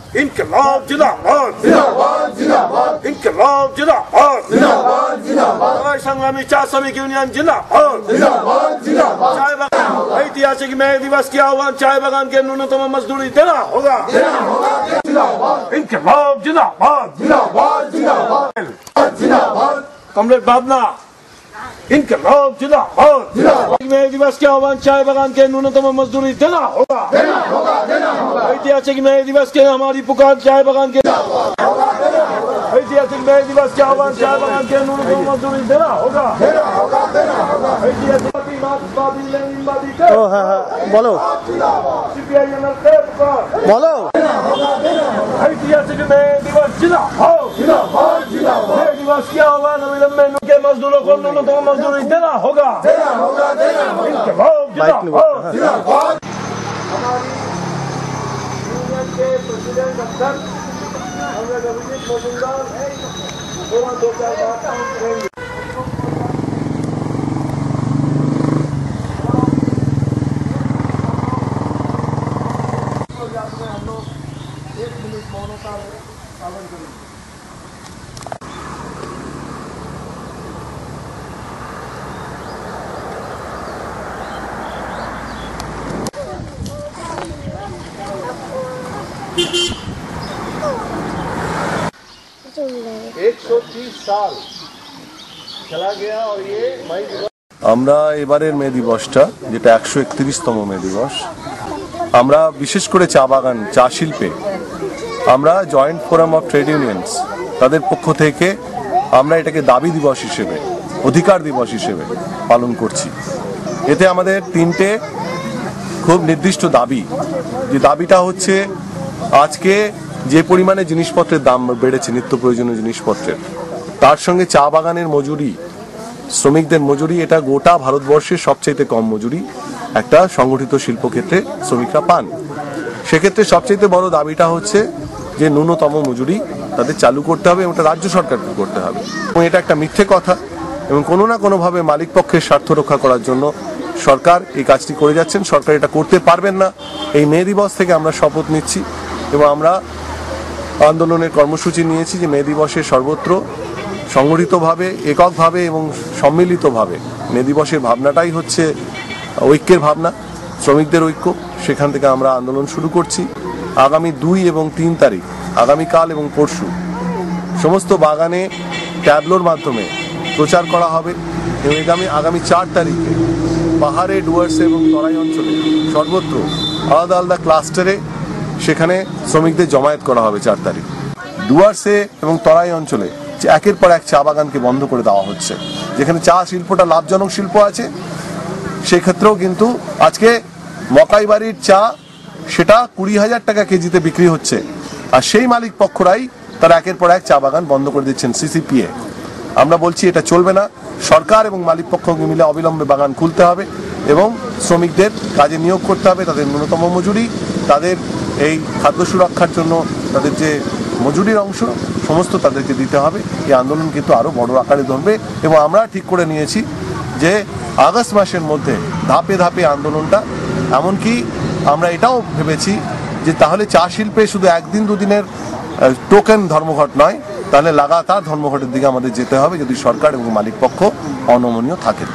इनकलाब जिंदाबाद जिंदाबाद जिंदाबाद इनकलाब जिंदाबाद जिंदाबाद जिंदाबाद संग्रामी चा श्रमिक यूनियन जिंदाबाद जिंदाबाद जिंदाबाद चाय बागान ऐतिहासिक मे दिवस की आह्वान चाय बागान के न्यूनतम मजदूरी देना होगा जिंदाबाद इनकलाब जिंदाबाद जिंदाबाद जिंदाबाद जिंदाबाद कमरेड भावना इनकलाब जिंदाबाद मे दिवस के आह्वान चाय बागान के न्यूनतम मजदूरी देना होगा ऐतिहासिक मे दिवस के हमारी पुकार चाय बागान के ऐतिहासिक मे दिवस के आह्वान चाय बागान के न्यूनतम मजदूरी देना होगा बोलो बोलो ऐतिहासिक मे दिवस जिंदाबाद दिवस के आह्वान अविलंब के मजदूरों को न्यूनतम मजदूरी देना होगा हमारी यूनियन के प्रेसिडेंट अध्यक्ष अभिजीत मजूमदार दो चार बातें करेंगे। हम लोग 1 मिनट मौन का पालन करेंगे। साल चला गया और ये मई আমরা এবারের মে দিবসটা যেটা 131তম মে দিবস আমরা বিশেষ করে চা বাগান চা শিল্পে আমরা joint forum of trade unions তাদের পক্ষ থেকে আমরা এটাকে দাবি দিবস হিসেবে অধিকার দিবস হিসেবে পালন করছি। এতে আমাদের 3টে খুব নির্দিষ্ট দাবি, যে দাবিটা হচ্ছে আজকে যে পরিমাণে জিনিসপত্রের দাম বেড়েছে, নিত্য প্রয়োজনীয় জিনিসপত্রের, তার সঙ্গে চা বাগানের মজুরি, শ্রমিকদের মজুরি, এটা গোটা ভারতবর্ষের সবচাইতে কম মজুরি একটা সংগঠিত শিল্পক্ষেত্রে শ্রমিকরা পান। সেক্ষেত্রে সবচাইতে বড় দাবিটা হচ্ছে যে ন্যূনতম মজুরি তাদের চালু করতে হবে এবং এটা রাজ্য সরকারকে করতে হবে। এবং এটা একটা মিথ্যে কথা এবং কোনো না কোনোভাবে মালিক পক্ষের স্বার্থ রক্ষা করার জন্য সরকার এই কাজটি করে যাচ্ছেন। সরকার এটা করতে পারবেন না। এই মে দিবস থেকে আমরা শপথ নিচ্ছি এবং আমরা আন্দোলনের কর্মসূচি নিয়েছি যে মে দিবসে সর্বত্র সংগঠিতভাবে, এককভাবে এবং সম্মিলিতভাবে মে দিবসের ভাবনাটাই হচ্ছে ঐক্যের ভাবনা, শ্রমিকদের ঐক্য। সেখান থেকে আমরা আন্দোলন শুরু করছি। আগামী 2 এবং 3 তারিখ, আগামীকাল এবং পরশু সমস্ত বাগানে ট্যাবলোর মাধ্যমে প্রচার করা হবে এবং আগামী 4 তারিখে পাহাড়ে, ডুয়ার্সে এবং তরাই অঞ্চলে সর্বত্র আলাদা আলাদা ক্লাস্টারে সেখানে শ্রমিকদের জমায়েত করা হবে। 4 তারিখ ডুয়ার্সে এবং তরাই অঞ্চলে একের পর এক চা বাগানকে বন্ধ করে দেওয়া হচ্ছে। যেখানে চা শিল্পটা লাভজনক শিল্প আছে, সেক্ষেত্রেও কিন্তু আজকে মকাই বাড়ির চা সেটা 20,000 টাকা কেজিতে বিক্রি হচ্ছে, আর সেই মালিক পক্ষরাই তারা একের পর এক চা বাগান বন্ধ করে দিচ্ছেন সিসিপিএ। আমরা বলছি এটা চলবে না। সরকার এবং মালিক পক্ষকে মিলে অবিলম্বে বাগান খুলতে হবে এবং শ্রমিকদের কাজে নিয়োগ করতে হবে। তাদের ন্যূনতম মজুরি, তাদের এই খাদ্য সুরক্ষার জন্য তাদের যে মজুরির অংশ সমস্ত তাদেরকে দিতে হবে। এই আন্দোলন কিন্তু আরও বড় আকারে ধরবে এবং আমরা ঠিক করে নিয়েছি যে আগস্ট মাসের মধ্যে ধাপে ধাপে আন্দোলনটা, এমনকি আমরা এটাও ভেবেছি যে তাহলে চা শিল্পে শুধু 1 দিন 2 দিনের টোকেন ধর্মঘট নয়, তাহলে লাগাতার ধর্মঘটের দিকে আমাদের যেতে হবে যদি সরকার এবং মালিক পক্ষ অনমনীয় থাকেন।